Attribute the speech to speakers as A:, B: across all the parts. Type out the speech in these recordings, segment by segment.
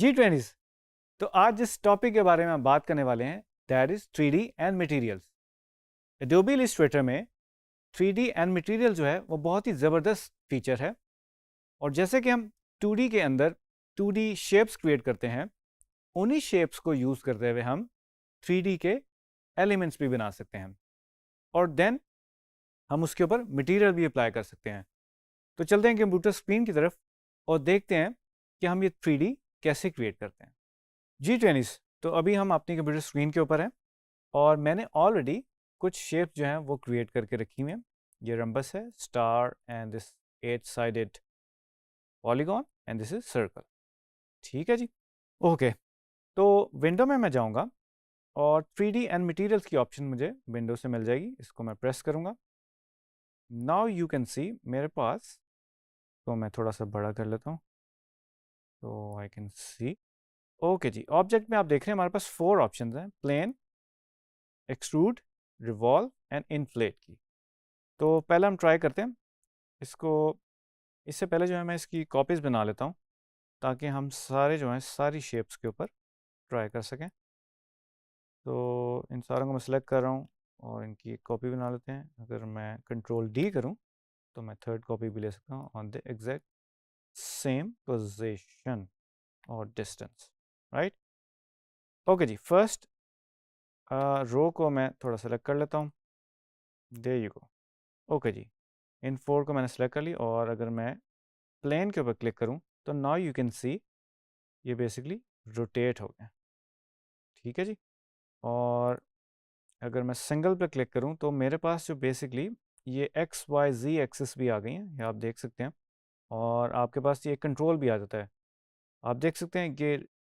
A: G20s। तो आज जिस टॉपिक के बारे में हम बात करने वाले हैं that is 3D and materials. Adobe Illustrator में 3D एंड मटेरियल जो है वो बहुत ही ज़बरदस्त फीचर है। और जैसे कि हम 2D के अंदर 2D शेप्स क्रिएट करते हैं, उन्हीं शेप्स को यूज़ करते हुए हम 3D के एलिमेंट्स भी बना सकते हैं और देन हम उसके ऊपर मटेरियल भी अप्लाई कर सकते हैं। तो चलते हैं कंप्यूटर स्क्रीन की तरफ और देखते हैं कि हम ये 3D कैसे क्रिएट करते हैं। G20s। तो अभी हम अपनी कंप्यूटर स्क्रीन के ऊपर हैं और मैंने ऑलरेडी कुछ शेप जो हैं वो क्रिएट करके रखी हुई हैं। ये रंबस है, star and this 8 sided polygon and this is circle. ठीक है जी, ओके। तो विंडो में मैं जाऊंगा और 3D एंड मटेरियल्स की ऑप्शन मुझे विंडो से मिल जाएगी। इसको मैं प्रेस करूंगा। नाउ यू कैन सी मेरे पास, तो मैं थोड़ा सा बड़ा कर लेता हूँ तो आई कैन सी। ओके जी, ऑब्जेक्ट में आप देख रहे हैं हमारे पास 4 ऑप्शन हैं, plane, extrude, revolve and inflate की। तो पहले हम ट्राई करते हैं इसको। इससे पहले जो है मैं इसकी कॉपीज़ बना लेता हूँ ताकि हम सारे जो हैं सारी शेप्स के ऊपर ट्राई कर सकें। तो इन सारों को मैं सेलेक्ट कर रहा हूँ और इनकी एक कॉपी बना लेते हैं। अगर मैं कंट्रोल डी करूँ तो मैं थर्ड कॉपी भी ले सकता हूँ on the exact same position और डिस्टेंस, राइट। ओके जी, फर्स्ट रो को मैं थोड़ा सेलेक्ट कर लेता हूँ। There you go. ओके जी, इन 4 को मैंने सेलेक्ट कर ली और अगर मैं प्लेन के ऊपर क्लिक करूं तो नाउ यू कैन सी ये बेसिकली रोटेट हो गया। ठीक है जी। और अगर मैं सिंगल पे क्लिक करूं तो मेरे पास जो बेसिकली ये एक्स वाई जी एक्सिस भी आ गई हैं, ये आप देख सकते हैं। और आपके पास ये कंट्रोल भी आ जाता है। आप देख सकते हैं कि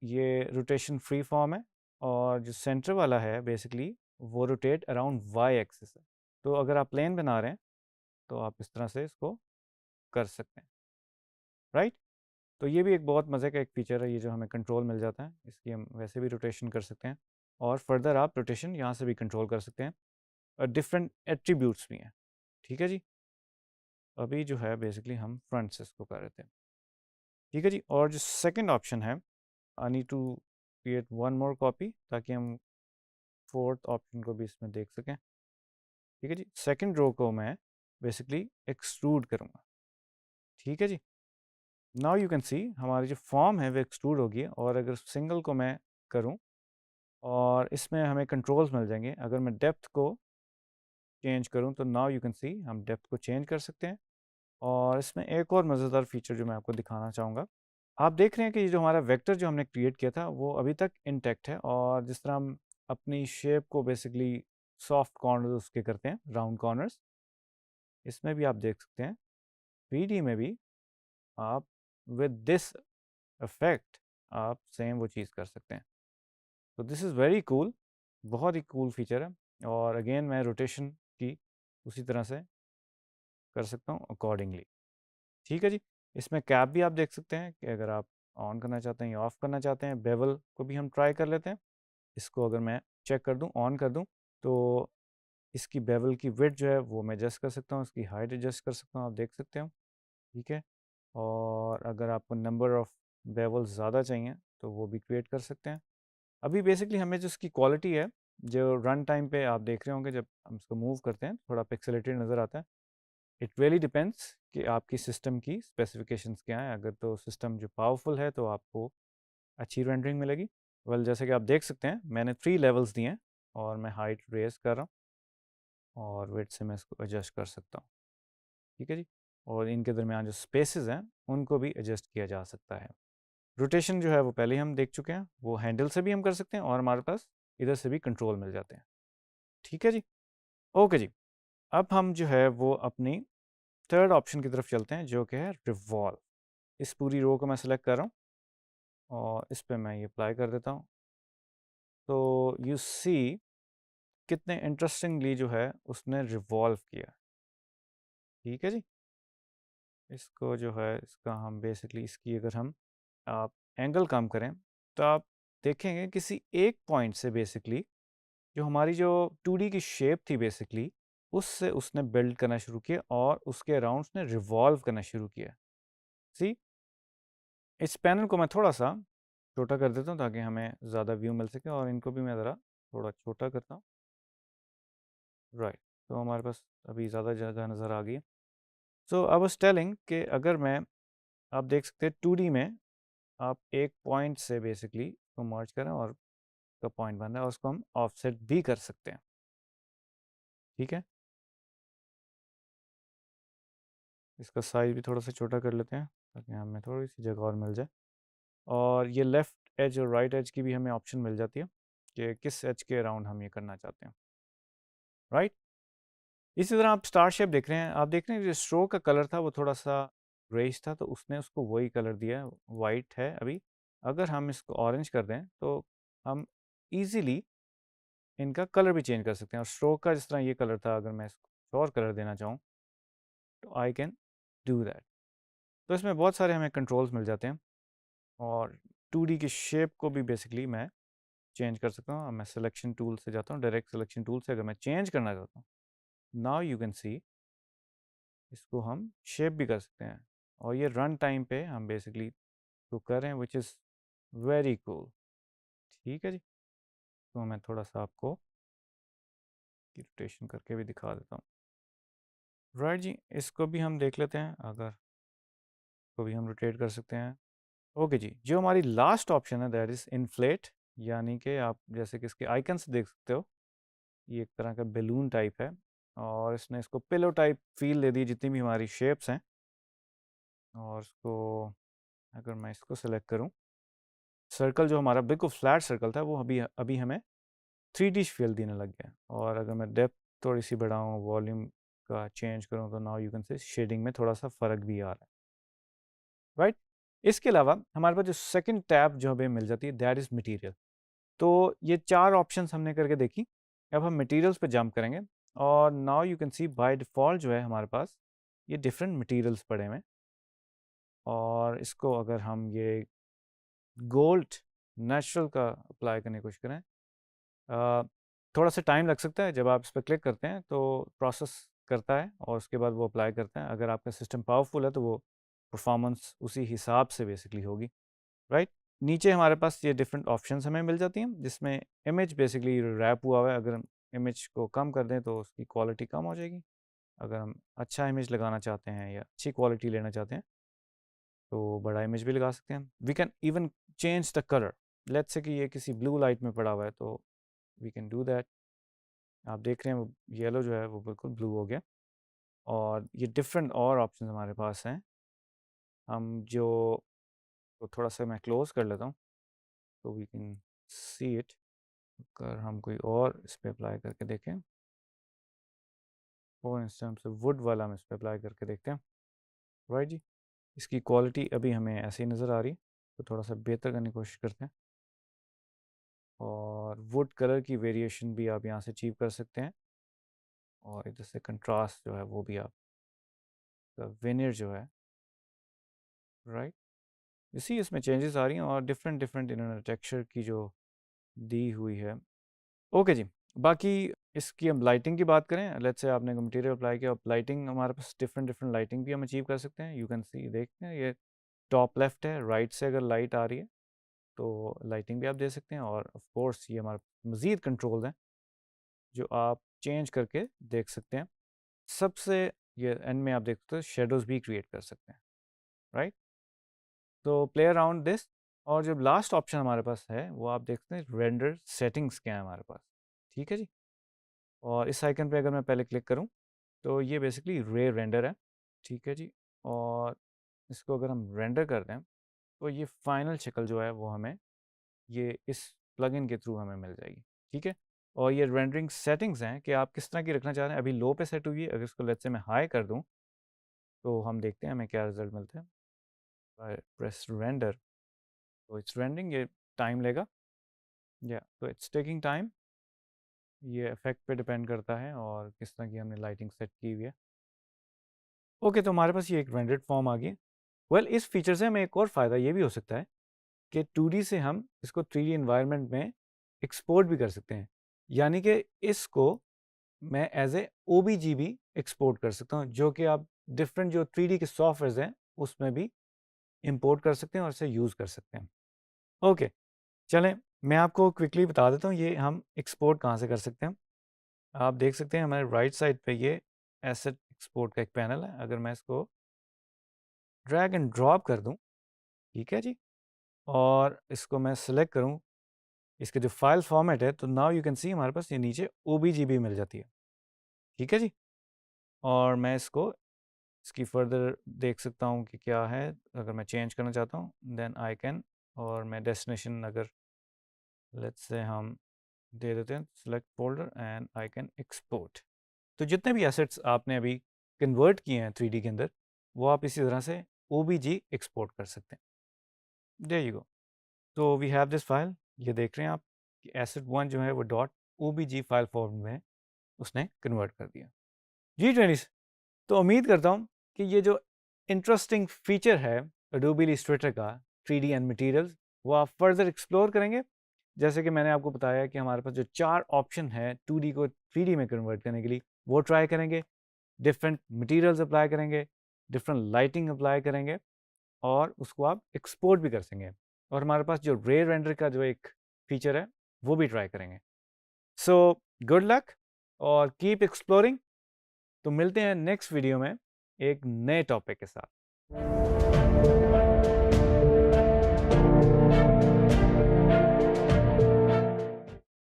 A: ये रोटेशन फ्री फॉर्म है और जो सेंटर वाला है बेसिकली वो रोटेट अराउंड वाई एक्सिस है। तो अगर आप प्लेन बना रहे हैं तो आप इस तरह से इसको कर सकते हैं, राइट। तो ये भी एक बहुत मज़े का एक फ़ीचर है, ये जो हमें कंट्रोल मिल जाता है, इसकी हम वैसे भी रोटेशन कर सकते हैं और फर्दर आप रोटेशन यहाँ से भी कंट्रोल कर सकते हैं और डिफरेंट एट्रीब्यूट्स भी हैं। ठीक है जी। अभी जो है बेसिकली हम फ्रंट से इसको कर रहे थे। ठीक है जी। और जो सेकंड ऑप्शन है, I need to create one more copy ताकि हम फोर्थ ऑप्शन को भी इसमें देख सकें। ठीक है जी। सेकंड रो को मैं बेसिकली एक्सट्रूड करूँगा। ठीक है जी। नाउ यू कैन सी हमारी जो फॉर्म है वो एक्सट्रूड होगी और अगर सिंगल को मैं करूं और इसमें हमें कंट्रोल्स मिल जाएंगे। अगर मैं डेप्थ को चेंज करूं तो नाउ यू कैन सी हम डेप्थ को चेंज कर सकते हैं। और इसमें एक और मज़ेदार फीचर जो मैं आपको दिखाना चाहूँगा, आप देख रहे हैं कि ये जो हमारा वेक्टर जो हमने क्रिएट किया था वो अभी तक इंटैक्ट है। और जिस तरह हम अपनी शेप को बेसिकली सॉफ्ट कॉर्नर्स उसके करते हैं, राउंड कॉर्नर्स, इसमें भी आप देख सकते हैं 3D में भी आप विद दिस इफेक्ट आप सेम वो चीज़ कर सकते हैं। तो दिस इज़ वेरी कूल, बहुत ही कूल फीचर है। और अगेन मैं रोटेशन की उसी तरह से कर सकता हूँ अकॉर्डिंगली। ठीक है जी। इसमें कैप भी आप देख सकते हैं कि अगर आप ऑन करना चाहते हैं या ऑफ़ करना चाहते हैं। बेवल को भी हम ट्राई कर लेते हैं। इसको अगर मैं चेक कर दूँ, ऑन कर दूँ, तो इसकी बेवल की विड्थ जो है वो मैं एडजस्ट कर सकता हूँ, इसकी हाइट एडजस्ट कर सकता हूँ, आप देख सकते हो। ठीक है। और अगर आपको नंबर ऑफ़ बेवल्स ज़्यादा चाहिए तो वो भी क्रिएट कर सकते हैं। अभी बेसिकली हमें जो इसकी क्वालिटी है, जो रन टाइम पे आप देख रहे होंगे जब हम इसको मूव करते हैं थोड़ा पिक्सेलेटेड नज़र आता है। इट रियली डिपेंड्स कि आपकी सिस्टम की स्पेसिफिकेशंस क्या हैं। अगर तो सिस्टम जो पावरफुल है तो आपको अच्छी रेंडरिंग मिलेगी। वेल जैसे कि आप देख सकते हैं मैंने 3 लेवल्स दिए हैं और मैं हाइट रेज कर रहा हूँ और वेट से मैं इसको एडजस्ट कर सकता हूँ। ठीक है जी। और इनके दरमियान जो स्पेसेस हैं उनको भी एडजस्ट किया जा सकता है। रोटेशन जो है वो पहले हम देख चुके हैं, वो हैंडल से भी हम कर सकते हैं और हमारे पास इधर से भी कंट्रोल मिल जाते हैं। ठीक है जी। ओके जी। अब हम जो है वो अपनी थर्ड ऑप्शन की तरफ चलते हैं जो कि है रिवॉल्व। इस पूरी रो को मैं सेलेक्ट कर रहा हूँ और इस पर मैं ये अप्लाई कर देता हूँ। तो यू सी कितने इंटरेस्टिंगली जो है उसने रिवॉल्व किया। ठीक है जी। इसको जो है इसका हम बेसिकली इसकी अगर हम आप एंगल कम करें तो आप देखेंगे किसी एक पॉइंट से बेसिकली जो हमारी जो 2D की शेप थी बेसिकली उससे उसने बिल्ड करना शुरू किया और उसके अराउंड उसने रिवॉल्व करना शुरू किया। सी, इस पैनल को मैं थोड़ा सा छोटा कर देता हूँ ताकि हमें ज़्यादा व्यू मिल सके, और इनको भी मैं ज़रा थोड़ा छोटा करता हूँ। राइट, तो हमारे पास अभी ज़्यादा जगह नज़र आ गई है। सो आई वाज टेलिंग कि अगर मैं, आप देख सकते हैं 2D में आप एक पॉइंट से बेसिकली को मर्ज करें और का पॉइंट बन रहा है, और उसको हम ऑफसेट भी कर सकते हैं। ठीक है, इसका साइज भी थोड़ा सा छोटा कर लेते हैं ताकि हमें थोड़ी सी जगह और मिल जाए। और ये लेफ़्ट एज और राइट एज की भी हमें ऑप्शन मिल जाती है कि किस एज के अराउंड हम ये करना चाहते हैं। राइट, इसी तरह आप स्टार शेप देख रहे हैं, आप देख रहे हैं जो स्ट्रोक का कलर था वो थोड़ा सा ग्रेइश था, तो उसने उसको वही कलर दिया है, वाइट है अभी। अगर हम इसको ऑरेंज कर दें तो हम इजीली इनका कलर भी चेंज कर सकते हैं। और स्ट्रोक का जिस तरह ये कलर था, अगर मैं इसको और कलर देना चाहूँ तो आई कैन डू दैट। तो इसमें बहुत सारे हमें कंट्रोल्स मिल जाते हैं, और 2D की शेप को भी बेसिकली मैं चेंज कर सकता हूँ। मैं सिलेक्शन टूल से जाता हूँ, डायरेक्ट सिलेक्शन टूल से अगर मैं चेंज करना चाहता हूँ, नाउ यू कैन सी इसको हम शेप भी कर सकते हैं। और ये रन टाइम पे हम बेसिकली तो कर रहे हैं, विच इज़ वेरी कूल। ठीक है जी, तो मैं थोड़ा सा आपको रोटेशन करके भी दिखा देता हूँ। राइट जी, इसको भी हम देख लेते हैं, अगर को भी हम रोटेट कर सकते हैं। ओके जी, जो हमारी लास्ट ऑप्शन है दैट इज़ इन्फ्लेट, यानी कि आप जैसे कि इसके आइकन से देख सकते हो, ये एक तरह का बैलून टाइप है, और इसने इसको पिलो टाइप फील दे दी जितनी भी हमारी शेप्स हैं। और इसको अगर मैं इसको सेलेक्ट करूं, सर्कल जो हमारा बिल्कुल फ्लैट सर्कल था वो अभी अभी हमें 3D फील देने लग गया। और अगर मैं डेप्थ थोड़ी सी बढ़ाऊं, वॉल्यूम का चेंज करूं, तो now you can say shading में थोड़ा सा फ़र्क भी आ रहा है। राइट, इसके अलावा हमारे पास जो सेकंड टैब जो हमें मिल जाती है दैट इज़ मटेरियल। तो ये 4 ऑप्शंस हमने करके देखी। अब हम मटेरियल्स पे जंप करेंगे, और now you can see by default जो है हमारे पास ये डिफरेंट मटेरियल्स पड़े हुए हैं। और इसको अगर हम ये गोल्ड नेचुरल का अप्लाई करने की कोशिश करें, थोड़ा सा टाइम लग सकता है। जब आप इस पर क्लिक करते हैं तो प्रोसेस करता है, और उसके बाद वो अप्लाई करता है। अगर आपका सिस्टम पावरफुल है तो वो परफॉर्मेंस उसी हिसाब से बेसिकली होगी। राइट, नीचे हमारे पास ये डिफरेंट ऑप्शंस हमें मिल जाती हैं, जिसमें इमेज बेसिकली रैप हुआ हुआ है। अगर हम इमेज को कम कर दें तो उसकी क्वालिटी कम हो जाएगी। अगर हम अच्छा इमेज लगाना चाहते हैं या अच्छी क्वालिटी लेना चाहते हैं तो बड़ा इमेज भी लगा सकते हैं। We can even change the colour. Let's say कि ये किसी ब्लू लाइट में पड़ा हुआ है, तो वी कैन डू दैट। आप देख रहे हैं वो येलो जो है वो बिल्कुल ब्लू हो गया। और ये डिफरेंट और ऑप्शन हमारे पास हैं। हम जो तो थोड़ा सा मैं क्लोज कर लेता हूँ तो वी कैन सी इट। अगर हम कोई और इस पर अप्लाई करके देखें, फॉर इंस्टेंस वुड वाला हम इस पर अप्लाई करके देखते हैं। राइट जी, इसकी क्वालिटी अभी हमें ऐसी नज़र आ रही है, तो थोड़ा सा बेहतर करने की कोशिश करते हैं। और वुड कलर की वेरिएशन भी आप यहाँ से अचीव कर सकते हैं, और इधर से कंट्रास्ट जो है वो भी आप वेनियर जो है। राइट, इसी इसमें चेंजेस आ रही हैं, और डिफरेंट डिफरेंट इन्होंने टेक्सचर की जो दी हुई है। ओके जी, बाकी इसकी हम लाइटिंग की बात करें, लेट्स से आपने मटेरियल अप्लाई किया, अब लाइटिंग हमारे पास डिफरेंट डिफरेंट लाइटिंग भी हम अचीव कर सकते हैं। यू कैन सी, देखते हैं ये टॉप लेफ्ट है, राइट से अगर लाइट आ रही है तो लाइटिंग भी आप दे सकते हैं। और ऑफ कोर्स ये हमारे मज़ीद कंट्रोल्स हैं जो आप चेंज करके देख सकते हैं। सबसे ये एंड में आप देख सकते हो शेडोज़ भी क्रिएट कर सकते हैं। राइट, तो प्ले अराउंड दिस। और जो लास्ट ऑप्शन हमारे पास है वो आप देखते हैं रेंडर सेटिंग्स क्या है हमारे पास। ठीक है जी, और इस आइकन पे अगर मैं पहले क्लिक करूं तो ये बेसिकली रे रेंडर है। ठीक है जी, और इसको अगर हम रेंडर कर दें तो ये फाइनल शक्ल जो है वो हमें ये इस प्लगइन के थ्रू हमें मिल जाएगी। ठीक है, और ये रेंडरिंग सेटिंग्स हैं कि आप किस तरह की रखना चाह रहे हैं। अभी लो पे सेट हुई है, अगर इसको लेट्स से मैं हाई कर दूं तो हम देखते हैं हमें क्या रिजल्ट मिलता है। प्रेस रेंडर, तो इट्स रेंडरिंग, ये टाइम लेगा, या तो इट्स टेकिंग टाइम। ये इफेक्ट पे डिपेंड करता है और किस तरह की हमने लाइटिंग सेट की हुई है। ओके, तो हमारे पास ये एक रेंडर्ड फॉर्म आ गई। वेल, इस फीचर से हमें एक और फ़ायदा ये भी हो सकता है कि 2D से हम इसको 3D इन्वायरमेंट में एक्सपोर्ट भी कर सकते हैं। यानी कि इसको मैं एज ए OBG भी एक्सपोर्ट कर सकता हूँ, जो कि आप डिफरेंट जो 3D के सॉफ्टवेयर हैं उसमें भी इंपोर्ट कर सकते हैं और इसे यूज़ कर सकते हैं। ओके, चलें मैं आपको क्विकली बता देता हूँ ये हम एक्सपोर्ट कहाँ से कर सकते हैं। आप देख सकते हैं हमारे राइट साइड पे ये एसेट एक्सपोर्ट का एक पैनल है। अगर मैं इसको ड्रैग एंड ड्रॉप कर दूँ, ठीक है जी, और इसको मैं सिलेक्ट करूँ, इसके जो फाइल फॉर्मेट है, तो नाउ यू कैन सी हमारे पास ये नीचे OBGB मिल जाती है, ठीक है जी। और मैं इसको इसकी फर्दर देख सकता हूँ कि क्या है। अगर मैं चेंज करना चाहता हूँ देन आई कैन, और मैं डेस्टिनेशन अगर लेट्स से हम दे देते हैं select folder and I can export. तो जितने भी एसेट्स आपने अभी कन्वर्ट किए हैं 3D के अंदर, वो आप इसी तरह से OBG एक्सपोर्ट कर सकते हैं। There you go. तो वी हैव दिस फाइल, ये देख रहे हैं आप कि एसेट 1 जो है वो डॉट OBG फाइल फॉर्म में उसने कन्वर्ट कर दिया। जी ट्रेनिस, तो उम्मीद करता हूँ कि ये जो इंटरेस्टिंग फीचर है Adobe Illustrator का 3D एंड मटेरियल्स, वो आप फर्दर एक्सप्लोर करेंगे। जैसे कि मैंने आपको बताया कि हमारे पास जो 4 ऑप्शन है 2D को 3D में कन्वर्ट करने के लिए, वो ट्राई करेंगे, डिफरेंट मटेरियल्स अप्लाई करेंगे, डिफरेंट लाइटिंग अप्लाई करेंगे, और उसको आप एक्सपोर्ट भी कर सकेंगे। और हमारे पास जो रे रेंडर का जो एक फीचर है वो भी ट्राई करेंगे। सो गुड लक और कीप एक्सप्लोरिंग। तो मिलते हैं नेक्स्ट वीडियो में एक नए टॉपिक के साथ।